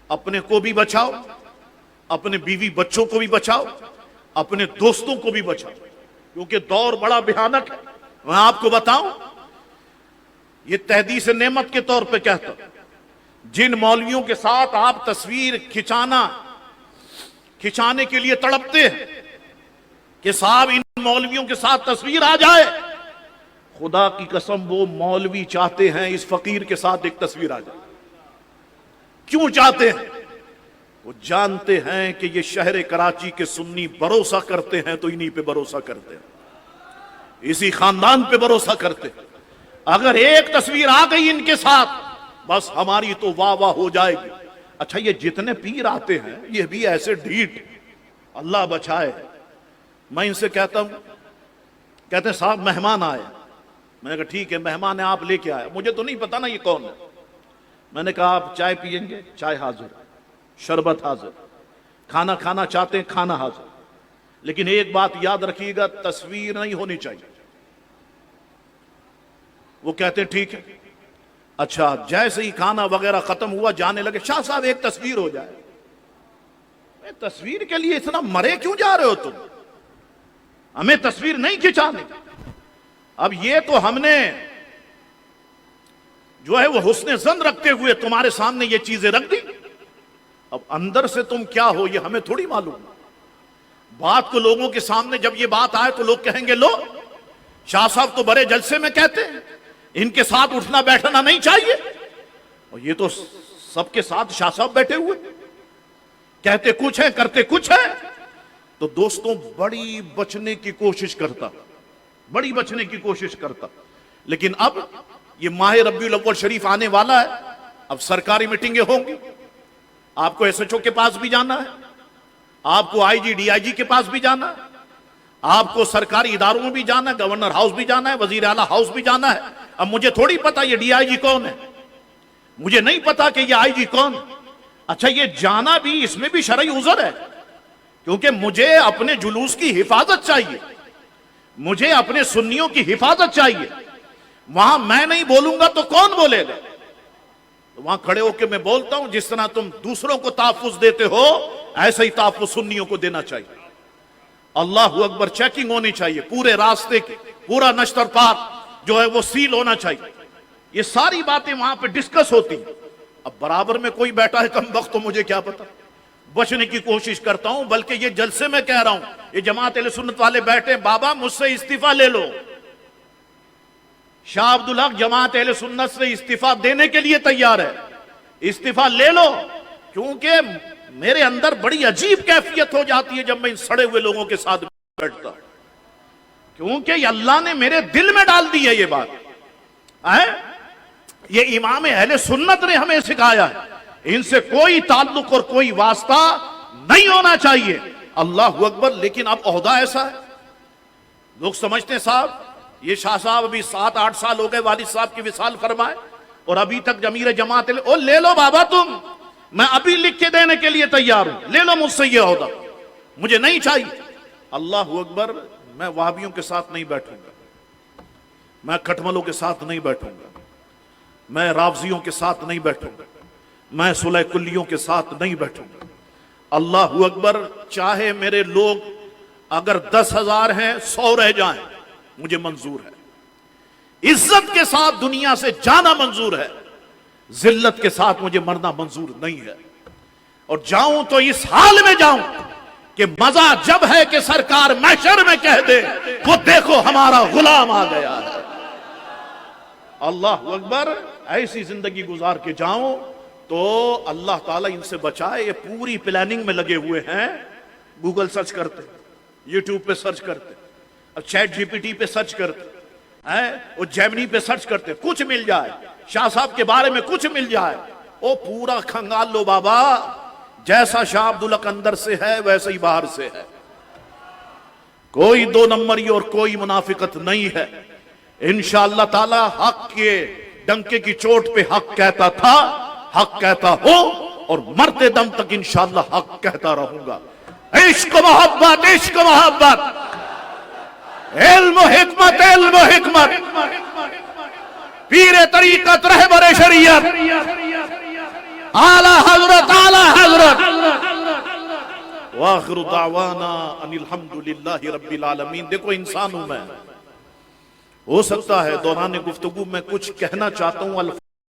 अपने को भी बचाओ, अपने बीवी बच्चों को भी बचाओ, अपने दोस्तों को भी बचाओ, क्योंकि दौर बड़ा भयानक है। मैं आपको बताऊं, ये तहदीस नेमत के तौर पे कहता हूं, जिन मौलवियों के साथ आप तस्वीर खिंचाने के लिए तड़पते हैं कि साहब इन मौलवियों के साथ तस्वीर आ जाए, खुदा की कसम वो मौलवी चाहते हैं इस फकीर के साथ एक तस्वीर आ जाए। क्यों चाहते हैं? वो जानते हैं कि ये शहर कराची के सुन्नी भरोसा करते हैं तो इन्हीं पे भरोसा करते हैं, इसी खानदान पे भरोसा करते हैं। अगर एक तस्वीर आ गई इनके साथ, बस हमारी तो वाह वाह हो जाएगी। अच्छा, ये जितने पीर आते हैं ये भी ऐसे ढीठ, अल्लाह बचाए। मैं इनसे कहता हूं, कहते हैं साहब मेहमान आए। मैंने कहा ठीक है, मेहमान है, आप लेके आए, मुझे तो नहीं पता ना ये कौन है। मैंने कहा आप चाय पियेंगे, चाय हाजिर, शरबत हाजिर, खाना खाना चाहते हैं, खाना हाजिर, लेकिन एक बात याद रखिएगा, तस्वीर नहीं होनी चाहिए। वो कहते हैं ठीक है। अच्छा, जैसे ही खाना वगैरह खत्म हुआ, जाने लगे, शाह साहब एक तस्वीर हो जाए। तस्वीर के लिए इतना मरे क्यों जा रहे हो तुम? हमें तस्वीर नहीं खिंचानी। अब ये तो हमने जो है वो हुस्ने ज़न रखते हुए तुम्हारे सामने ये चीजें रख दी। अब अंदर से तुम क्या हो ये हमें थोड़ी मालूम। बात को लोगों के सामने जब ये बात आए तो लोग कहेंगे लो शाह साहब तो बड़े जलसे में कहते हैं, इनके साथ उठना बैठना नहीं चाहिए। और ये तो सबके साथ शाह साहब बैठे हुए, कहते कुछ है करते कुछ है। तो दोस्तों बड़ी बचने की कोशिश करता, बड़ी बचने की कोशिश करता। लेकिन अब ये माह रब्बीउल अव्वल शरीफ आने वाला है, अब सरकारी मीटिंगें होंगी, आपको एसएचओ के पास भी जाना है, आपको आईजी डीआईजी के पास भी जाना है, आपको सरकारी इदारों में भी जाना है, गवर्नर हाउस भी जाना है, वजीर आला हाउस भी जाना है। अब मुझे थोड़ी पता ये डीआईजी कौन है, मुझे नहीं पता कि ये आईजी कौन है। अच्छा, ये जाना भी, इसमें भी शरई उज़र है, क्योंकि मुझे अपने जुलूस की हिफाजत चाहिए, मुझे अपने सुन्नियों की हिफाजत चाहिए। वहां मैं नहीं बोलूंगा तो कौन बोलेगा? तो वहां खड़े होकर मैं बोलता हूं, जिस तरह तुम दूसरों को तहफ्फुज देते हो ऐसा ही तहफ्फुज सुन्नियों को देना चाहिए। अल्लाहु अकबर, चेकिंग होनी चाहिए पूरे रास्ते की, पूरा नश्तर पार जो है वो सील होना चाहिए। ये सारी बातें वहां पे डिस्कस होती हैं। अब बराबर में कोई बैठा है कम वक्त, तो मुझे क्या पता। बचने की कोशिश करता हूं, बल्कि ये जलसे में कह रहा हूं, ये जमात अहले सुन्नत वाले बैठे, बाबा मुझसे इस्तीफा ले लो। शाह अब्दुल हक जमात अहले सुन्नत से इस्तीफा देने के लिए तैयार है, इस्तीफा ले लो, क्योंकि मेरे अंदर बड़ी अजीब कैफियत हो जाती है जब मैं इन सड़े हुए लोगों के साथ बैठता, क्योंकि अल्लाह ने मेरे दिल में डाल दी है ये बात है। ये इमाम अहले सुन्नत ने हमें सिखाया है, इनसे कोई ताल्लुक और कोई वास्ता नहीं होना चाहिए। अल्लाहु अकबर। लेकिन अब ओहदा ऐसा है, लोग समझते हैं साहब ये शाह साहब अभी 7-8 साल हो गए वालिद साहब की विसाल फरमाए और अभी तक जमीर जमात ले लो बाबा तुम, मैं अभी लिख के देने के लिए तैयार हूं, ले लो मुझसे ये ओहदा, मुझे नहीं चाहिए। अल्लाहु अकबर। मैं वहाबियों के साथ नहीं बैठूंगा, मैं खटमलों के साथ नहीं बैठूंगा, मैं रावजियों के साथ नहीं बैठूंगा, मैं सुलह कुल्लियों के साथ नहीं बैठूंगा। अल्लाहु अकबर। चाहे मेरे लोग अगर 10,000 हैं, 100 रह जाएं, मुझे मंजूर है। इज्जत के साथ दुनिया से जाना मंजूर है, जिल्लत के साथ मुझे मरना मंजूर नहीं है। और जाऊं तो इस हाल में जाऊं कि मजा जब है कि सरकार महशर में कह दे वो देखो हमारा गुलाम आ गया है। अल्लाह अकबर। ऐसी जिंदगी गुजार के जाऊं तो अल्लाह ताला इनसे बचाए। ये पूरी प्लानिंग में लगे हुए हैं, गूगल सर्च करते, यूट्यूब पे सर्च करते, अब चैट जीपीटी पे सर्च करते हैं, वो जेमिनी पे सर्च करते, कुछ मिल जाए, शाह साहब के बारे में कुछ मिल जाए, वो पूरा खंगाल लो बाबा। जैसा शाह अब्दुल हक अंदर से है वैसे ही बाहर से है, कोई 2 नंबरी और कोई मुनाफिकत नहीं है। इंशाअल्लाह ताला हक के डंके की चोट पे हक कहता था, हक कहता हो और मरते दम तक इंशाअल्लाह हक कहता रहूंगा। इश्क मोहब्बत, इश्क मोहब्बत, इल्म हिकमत, इल्म हिकमत, पीरे तरीकत रहबरे शरीयत, आला हजरत, आला وآخر دعوانا ان الحمدللہ رب العالمین. دیکھو انسان ہوں میں، ہو سکتا ہے دوران گفتگو میں کچھ کہنا چاہتا ہوں